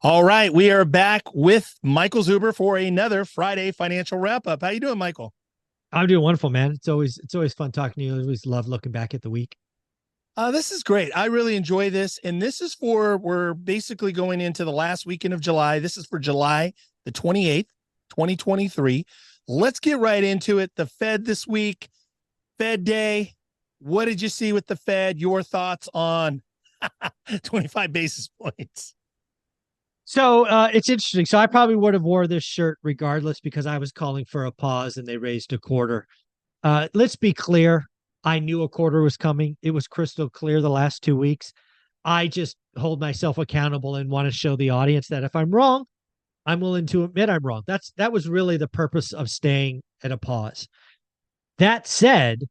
All right, we are back with Michael Zuber for another Friday financial wrap up. How you doing, Michael? I'm doing wonderful, man. It's always fun talking to you. I always love looking back at the week. This is great. I really enjoy this, and this is for we're basically going into the last weekend of July. This is for July the 28th, 2023. Let's get right into it. The Fed this week, Fed Day. What did you see with the Fed? Your thoughts on 25 basis points? So it's interesting. So I probably would have wore this shirt regardless because I was calling for a pause and they raised a quarter. Let's be clear. I knew a quarter was coming. It was crystal clear the last 2 weeks. I just hold myself accountable and want to show the audience that if I'm wrong, I'm willing to admit I'm wrong. That was really the purpose of staying at a pause. That said,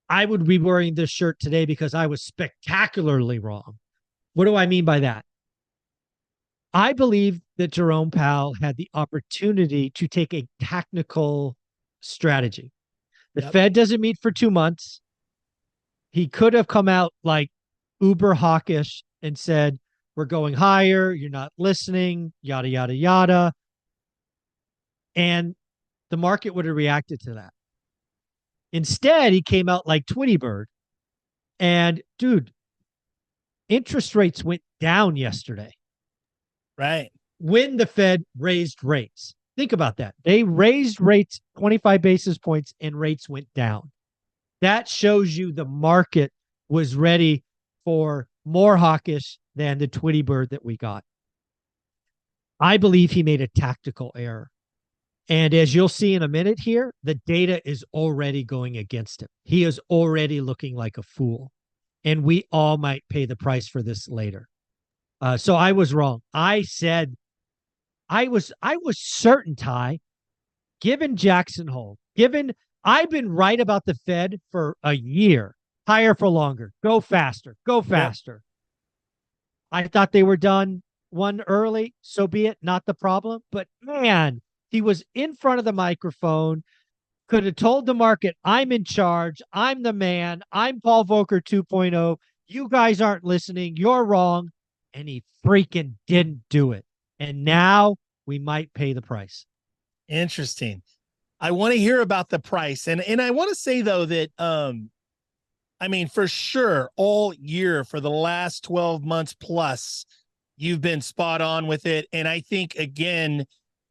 I would be wearing this shirt today because I was spectacularly wrong. What do I mean by that? I believe that Jerome Powell had the opportunity to take a technical strategy. The Yep. Fed doesn't meet for 2 months. He could have come out like uber hawkish and said, we're going higher. You're not listening, yada, yada, yada. And the market would have reacted to that. Instead, he came out like Twitty Bird. And dude, interest rates went down yesterday Right. when the Fed raised rates. Think about that. They raised rates 25 basis points and rates went down. That shows you the market was ready for more hawkish than the Twitty Bird that we got. I believe he made a tactical error. And as you'll see in a minute here, the data is already going against him. He is already looking like a fool. And we all might pay the price for this later. So I was wrong. I said I was certain, Ty, given Jackson Hole, given I've been right about the Fed for a year, higher for longer, go faster, go Yep. faster. I thought they were done one early, so be it, not the problem. But man, he was in front of the microphone, could have told the market, I'm in charge, I'm the man, I'm Paul Volcker 2.0. You guys aren't listening, you're wrong. And he freaking didn't do it. And now we might pay the price. Interesting. I want to hear about the price. And I want to say though that I mean, for sure, all year for the last 12 months plus, you've been spot on with it. And I think, again,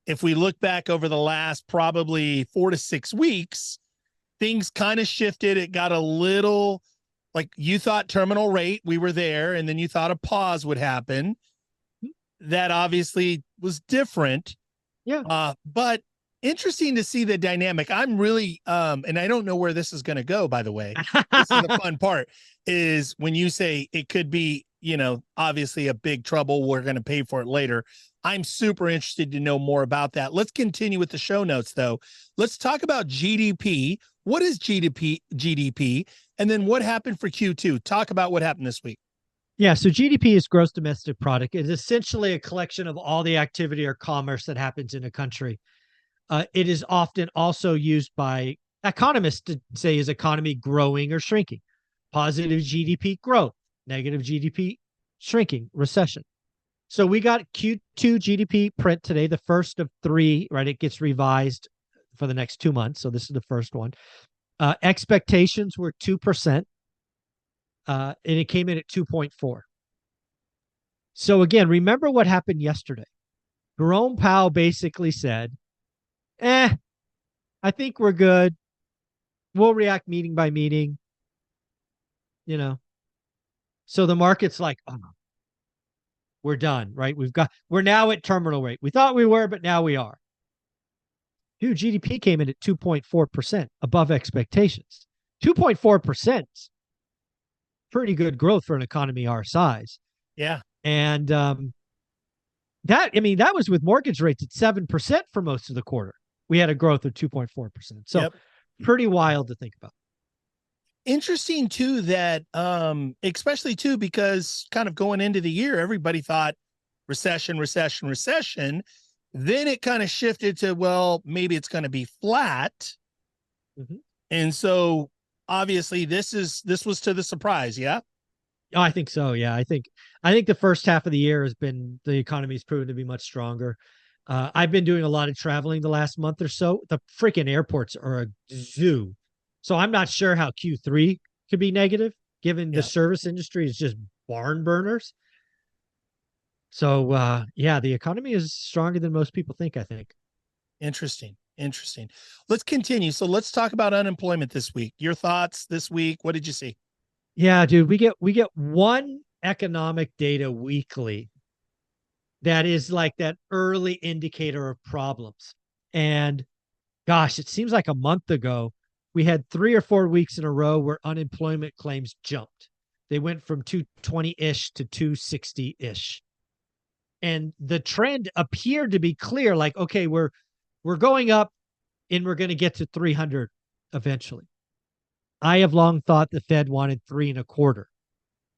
if we look back over the last probably 4 to 6 weeks, things kind of shifted. It got a little like you thought terminal rate, we were there, and then you thought a pause would happen. That obviously was different. Yeah. But interesting to see the dynamic. I'm really and I don't know where this is going to go, by the way. This is the fun part is when you say it could be, obviously a big trouble. We're going to pay for it later. I'm super interested to know more about that. Let's continue with the show notes though. Let's talk about GDP. What is GDP? And then what happened for Q2? Talk about what happened this week. Yeah. So GDP is gross domestic product. It's essentially a collection of all the activity or commerce that happens in a country. It is often also used by economists to say, is economy growing or shrinking? Positive GDP growth, negative GDP shrinking, recession. So we got Q2 GDP print today, the first of three, right? It gets revised for the next 2 months. So this is the first one. Expectations were 2%, and it came in at 2.4. So again, remember what happened yesterday. Jerome Powell basically said, I think we're good. We'll react meeting by meeting, you know. So the market's like, oh, we're done, right? We're now at terminal rate. We thought we were, but now we are. Dude, GDP came in at 2.4% above expectations. 2.4%, pretty good growth for an economy our size. Yeah. And that was with mortgage rates at 7% for most of the quarter. We had a growth of 2.4%. So Yep. pretty wild to think about. Interesting too that especially too because kind of going into the year everybody thought recession. Then it kind of shifted to, well, maybe it's going to be flat. Mm-hmm. And so obviously this was to the surprise. Yeah. Oh, I think so. Yeah, I think the first half of the year has been the economy's proven to be much stronger. I've been doing a lot of traveling the last month or so. The freaking airports are a zoo, so I'm not sure how Q3 could be negative, given the Yeah. service industry is just barn burners. So yeah, the economy is stronger than most people think. I think. Interesting. Interesting. Let's continue. So let's talk about unemployment this week. Your thoughts this week. What did you see? Yeah, dude, we get one economic data weekly that is like that early indicator of problems. And gosh, it seems like a month ago, we had 3 or 4 weeks in a row where unemployment claims jumped. They went from 220 ish to 260 ish. And the trend appeared to be clear like, okay, we're going up and we're going to get to 300 eventually. I have long thought the Fed wanted 3.25.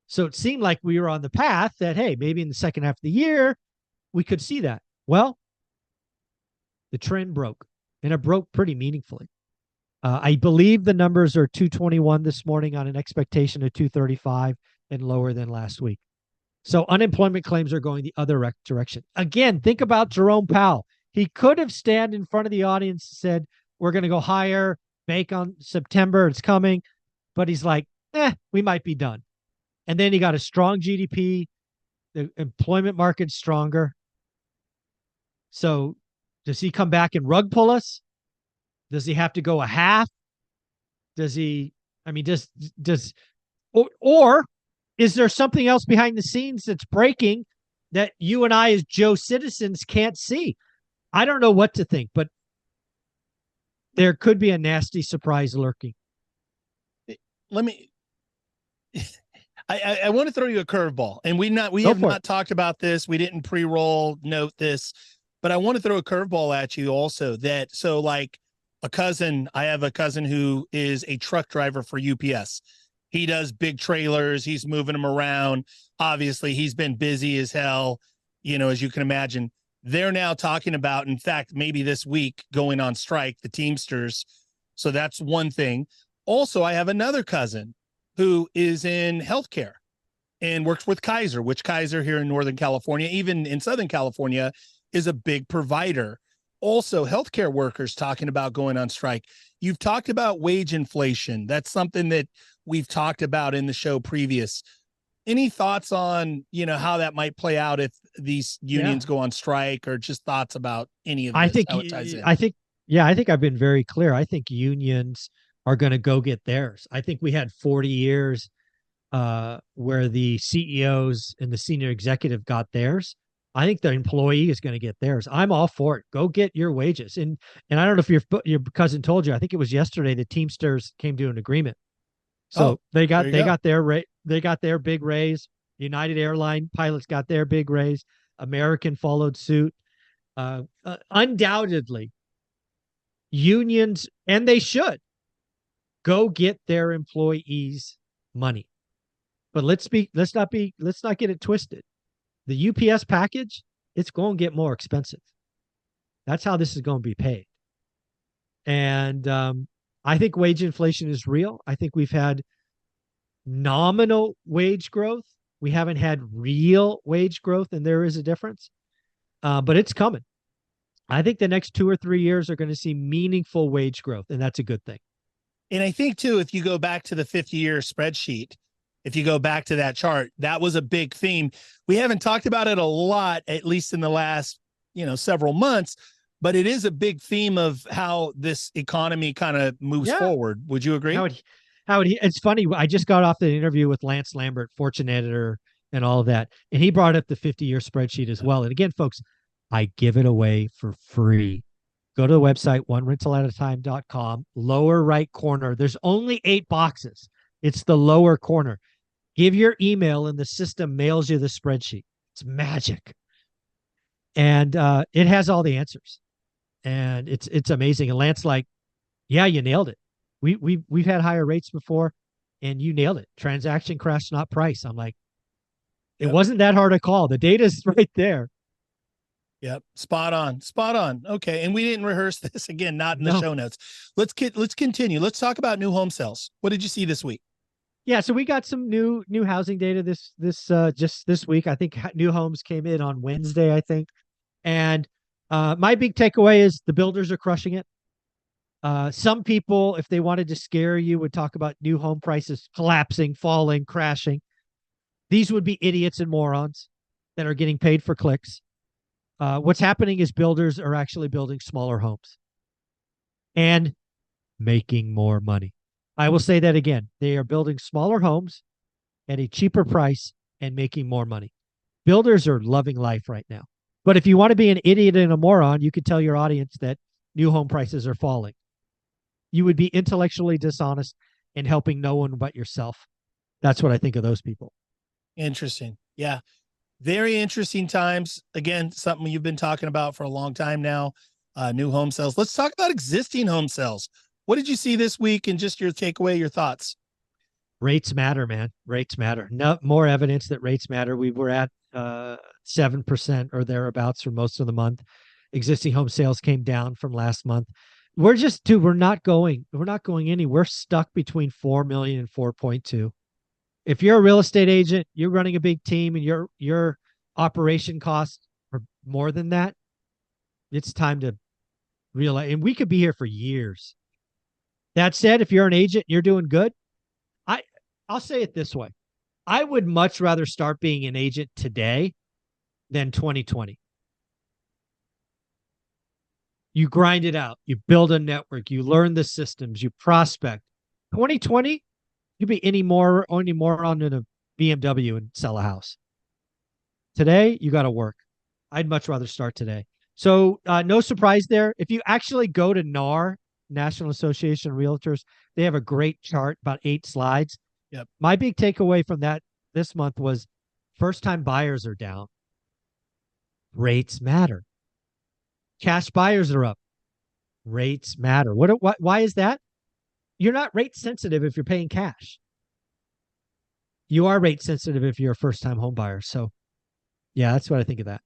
So it seemed like we were on the path that, hey, maybe in the second half of the year, we could see that. Well, the trend broke, and it broke pretty meaningfully. I believe the numbers are 221 this morning on an expectation of 235 and lower than last week. So unemployment claims are going the other direction. Again, think about Jerome Powell. He could have stand in front of the audience and said, we're going to go higher, bake on September, it's coming. But he's like, we might be done. And then he got a strong GDP, the employment market's stronger. So does he come back and rug pull us? Does he have to go a half? Does he, I mean, or is there something else behind the scenes that's breaking that you and I, as Joe citizens, can't see? I don't know what to think, but there could be a nasty surprise lurking. Let me I want to throw you a curveball, and we Go have for it. not talked about this. We didn't pre-roll note this, but I want to throw a curveball at you also. That so like I have a cousin who is a truck driver for UPS. He does big trailers. He's moving them around. Obviously, he's been busy as hell. As you can imagine. They're now talking about, in fact, maybe this week going on strike, the Teamsters. So that's one thing. Also, I have another cousin who is in healthcare and works with Kaiser, which Kaiser here in Northern California, even in Southern California, is a big provider. Also, healthcare workers talking about going on strike. You've talked about wage inflation. That's something that we've talked about in the show previous. Any thoughts on, how that might play out if these Yeah. unions go on strike, or just thoughts about any of I this, think, how it ties in? I think, yeah, I think I've been very clear. I think unions are going to go get theirs. I think we had 40 years where the CEOs and the senior executive got theirs. I think the employee is going to get theirs. I'm all for it. Go get your wages. And I don't know if your cousin told you. I think it was yesterday the Teamsters came to an agreement. Oh, So they there got you they go. got their they got their big raise. United Airline pilots got their big raise. American followed suit. Undoubtedly, unions, and they should go get their employees money. But let's not get it twisted. The UPS package, it's going to get more expensive. That's how this is going to be paid. And I think wage inflation is real. I think we've had nominal wage growth. We haven't had real wage growth, and there is a difference. But it's coming. I think the next 2 or 3 years are going to see meaningful wage growth, and that's a good thing. And I think too, if you go back to the 50-year spreadsheet, if you go back to that chart, that was a big theme. We haven't talked about it a lot, at least in the last, several months, but it is a big theme of how this economy kind of moves Yeah. forward. Would you agree? It's funny. I just got off the interview with Lance Lambert, Fortune editor, and all of that. And he brought up the 50-year spreadsheet as well. And again, folks, I give it away for free. Go to the website, onerentalatatime.com, lower right corner. There's only 8 boxes. It's the lower corner. Give your email and the system mails you the spreadsheet. It's magic. And it has all the answers. And it's amazing. And Lance like, yeah, you nailed it. We've had higher rates before and you nailed it. Transaction crash, not price. I'm like, it Yep. wasn't that hard to call. The data's right there. Yep. Spot on. Spot on. Okay. And we didn't rehearse this again, not in the No. show notes. Let's continue. Let's talk about new home sales. What did you see this week? Yeah, so we got some new housing data this just this week. I think new homes came in on Wednesday, I think. And my big takeaway is the builders are crushing it. Some people, if they wanted to scare you, would talk about new home prices collapsing, falling, crashing. These would be idiots and morons that are getting paid for clicks. What's happening is builders are actually building smaller homes and making more money. I will say that again. They are building smaller homes at a cheaper price and making more money. Builders are loving life right now. But if you want to be an idiot and a moron, you could tell your audience that new home prices are falling. You would be intellectually dishonest and helping no one but yourself. That's what I think of those people. Interesting. Yeah. Very interesting times. Again, something you've been talking about for a long time now. New home sales. Let's talk about existing home sales. What did you see this week and just your takeaway, your thoughts? Rates matter, man. Rates matter. No more evidence that rates matter. We were at 7% or thereabouts for most of the month. Existing home sales came down from last month. We're just, dude, we're not going any. We're stuck between 4 million and 4.2. If you're a real estate agent, you're running a big team and your operation costs are more than that, it's time to realize, and we could be here for years. That said, if you're an agent, you're doing good. I I'll say it this way. I would much rather start being an agent today than 2020. You grind it out, you build a network, you learn the systems, you prospect. 2020, you be any more on in a BMW and sell a house. Today, you got to work. I'd much rather start today. So, no surprise there. If you actually go to NAR, National Association of Realtors, they have a great chart, about 8 slides. Yep. My big takeaway from that this month was first time buyers are down. Rates matter. Cash buyers are up. Rates matter. Why is that? You're not rate sensitive if you're paying cash. You are rate sensitive if you're a first time home buyer. So, yeah, that's what I think of that.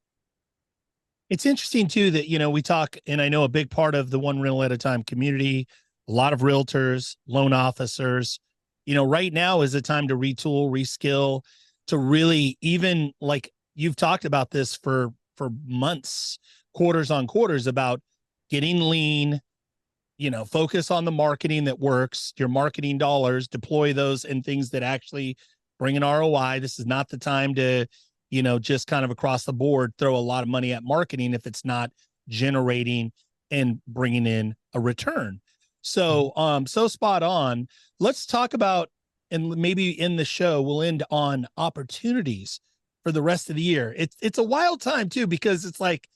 It's interesting too that, we talk, and I know a big part of the one rental at a time community, a lot of realtors, loan officers, right now is the time to retool, reskill, to really, even like you've talked about this for months, quarters on quarters, about getting lean, focus on the marketing that works, your marketing dollars, deploy those in things that actually bring an ROI. This is not the time to, just kind of across the board, throw a lot of money at marketing if it's not generating and bringing in a return. So, so spot on. Let's talk about, and maybe in the show, we'll end on opportunities for the rest of the year. It's a wild time too, because it's like,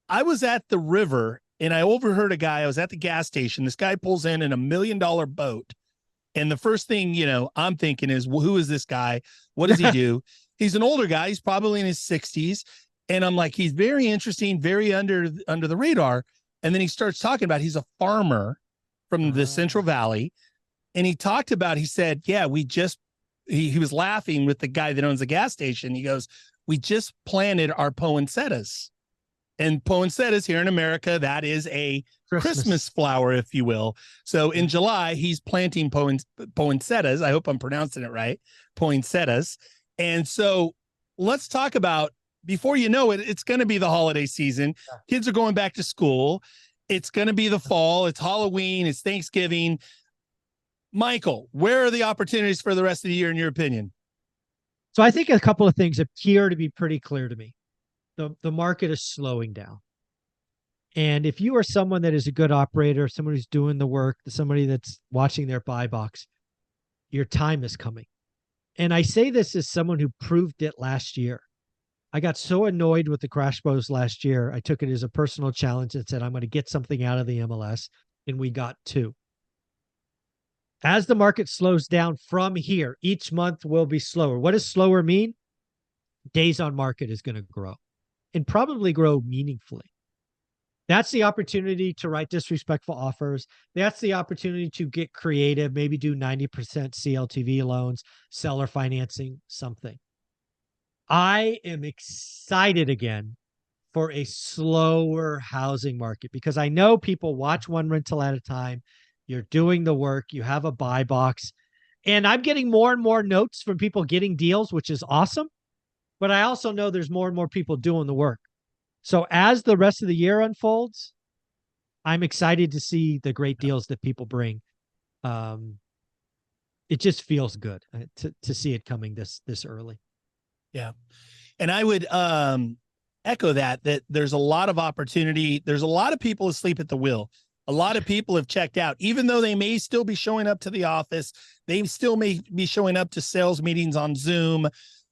I was at the river and I overheard a guy. I was at the gas station. This guy pulls in $1 million boat. And the first thing, I'm thinking is, well, who is this guy? What does he do? He's an older guy. He's probably in his 60s. And I'm like, he's very interesting, very under the radar. And then he starts talking about he's a farmer from the Central Valley. And he talked about, he said, yeah, he was laughing with the guy that owns the gas station. He goes, we just planted our poinsettias. And poinsettias here in America, that is a Christmas flower, if you will. So in July, he's planting poinsettias. I hope I'm pronouncing it right. Poinsettias. And so let's talk about, before you know it, it's going to be the holiday season. Kids are going back to school. It's going to be the fall. It's Halloween. It's Thanksgiving. Michael, where are the opportunities for the rest of the year, in your opinion? So I think a couple of things appear to be pretty clear to me. The market is slowing down. And if you are someone that is a good operator, someone who's doing the work, somebody that's watching their buy box, your time is coming. And I say this as someone who proved it last year. I got so annoyed with the crash bows last year. I took it as a personal challenge and said, I'm going to get something out of the MLS. And we got 2. As the market slows down from here, each month will be slower. What does slower mean? Days on market is going to grow and probably grow meaningfully. That's the opportunity to write disrespectful offers. That's the opportunity to get creative, maybe do 90% CLTV loans, seller financing, something. I am excited again for a slower housing market because I know people watch one rental at a time. You're doing the work. You have a buy box. And I'm getting more and more notes from people getting deals, which is awesome. But I also know there's more and more people doing the work. So as the rest of the year unfolds, I'm excited to see the great deals that people bring. It just feels good to see it coming this early. Yeah. And I would echo that there's a lot of opportunity. There's a lot of people asleep at the wheel. A lot of people have checked out, even though they may still be showing up to the office. They still may be showing up to sales meetings on Zoom.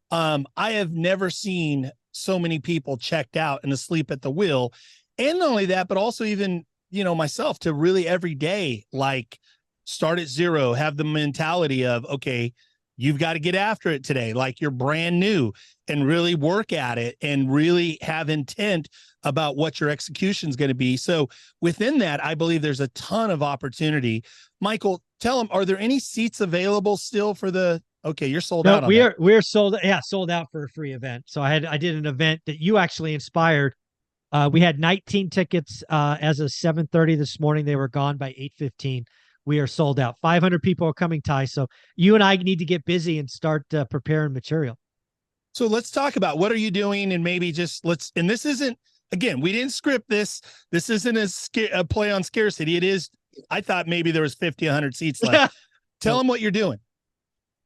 I have never seen so many people checked out and asleep at the wheel. And not only that, but also even, myself, to really every day, like, start at zero, have the mentality of, okay, you've got to get after it today. Like, you're brand new, and really work at it and really have intent about what your execution is going to be. So within that, I believe there's a ton of opportunity. Michael, tell them, are there any seats available still for the, okay, you're sold out on that. We're sold. Yeah. Sold out for a free event. So I did an event that you actually inspired. We had 19 tickets as of 7:30 this morning. They were gone by 8:15. We are sold out. 500 people are coming, Ty. So you and I need to get busy and start preparing material. So let's talk about what are you doing, and maybe just and this isn't, again, we didn't script this. This isn't a play on scarcity. It is, I thought maybe there was 50, 100 seats left. Tell them what you're doing.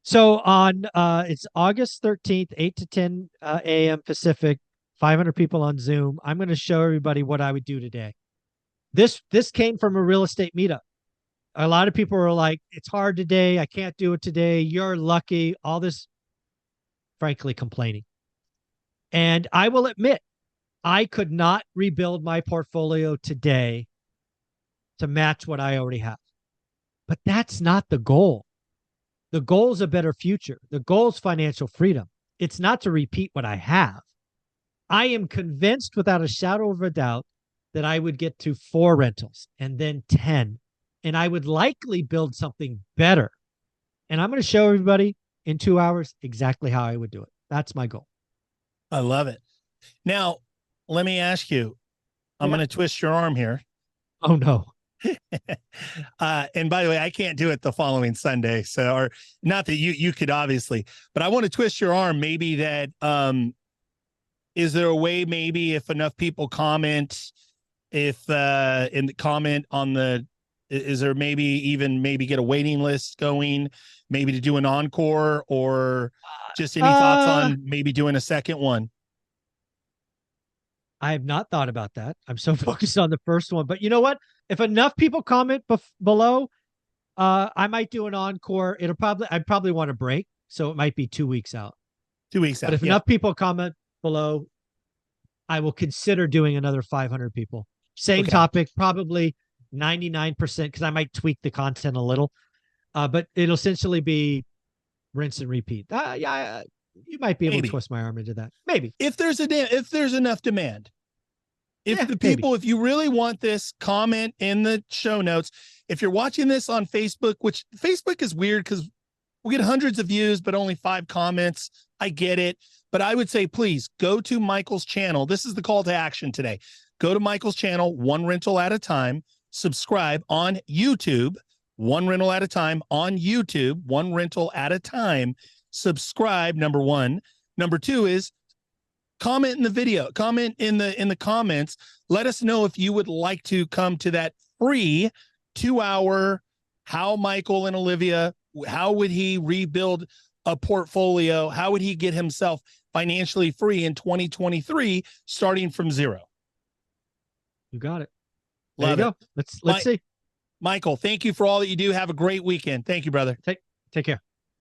So on it's August 13th, 8 to 10 a.m. Pacific, 500 people on Zoom. I'm going to show everybody what I would do today. This came from a real estate meetup. A lot of people are like, it's hard today. I can't do it today. You're lucky. All this, frankly, complaining. And I will admit, I could not rebuild my portfolio today to match what I already have. But that's not the goal. The goal is a better future. The goal is financial freedom. It's not to repeat what I have. I am convinced without a shadow of a doubt that I would get to 4 rentals and then 10. And I would likely build something better. And I'm going to show everybody in 2 hours exactly how I would do it. That's my goal. I love it. Now, let me ask you, I'm going to twist your arm here. Oh, no. And by the way, I can't do it the following Sunday. So, or not that you could obviously, but I want to twist your arm. Maybe that, is there a way, maybe if enough people comment, if in the comment on the, is there maybe get a waiting list going, maybe to do an encore, or just any thoughts on maybe doing a second one? I have not thought about that. I'm so focused on the first one, but you know what? If enough people comment below, I might do an encore. I'd probably want a break. So it might be 2 weeks out. 2 weeks out. But if enough people comment below, I will consider doing another 500 people. Same topic, probably 99%, because I might tweak the content a little. But it'll essentially be rinse and repeat. Yeah, you might be able to twist my arm into that. Maybe. If there's enough demand. If you really want this, comment in the show notes. If you're watching this on Facebook, which Facebook is weird because we get hundreds of views, but only 5 comments. I get it. But I would say, please go to Michael's channel. This is the call to action today. Go to Michael's channel, one rental at a time. Subscribe on YouTube, one rental at a time on YouTube, one rental at a time. Subscribe, number 1. Number 2 is comment in the video, comment in the comments. Let us know if you would like to come to that free 2-hour, how Michael and Olivia, how would he rebuild a portfolio? How would he get himself financially free in 2023, starting from zero? You got it. Love there you it. Go. Let's see. Michael, thank you for all that you do. Have a great weekend. Thank you, brother. Take care.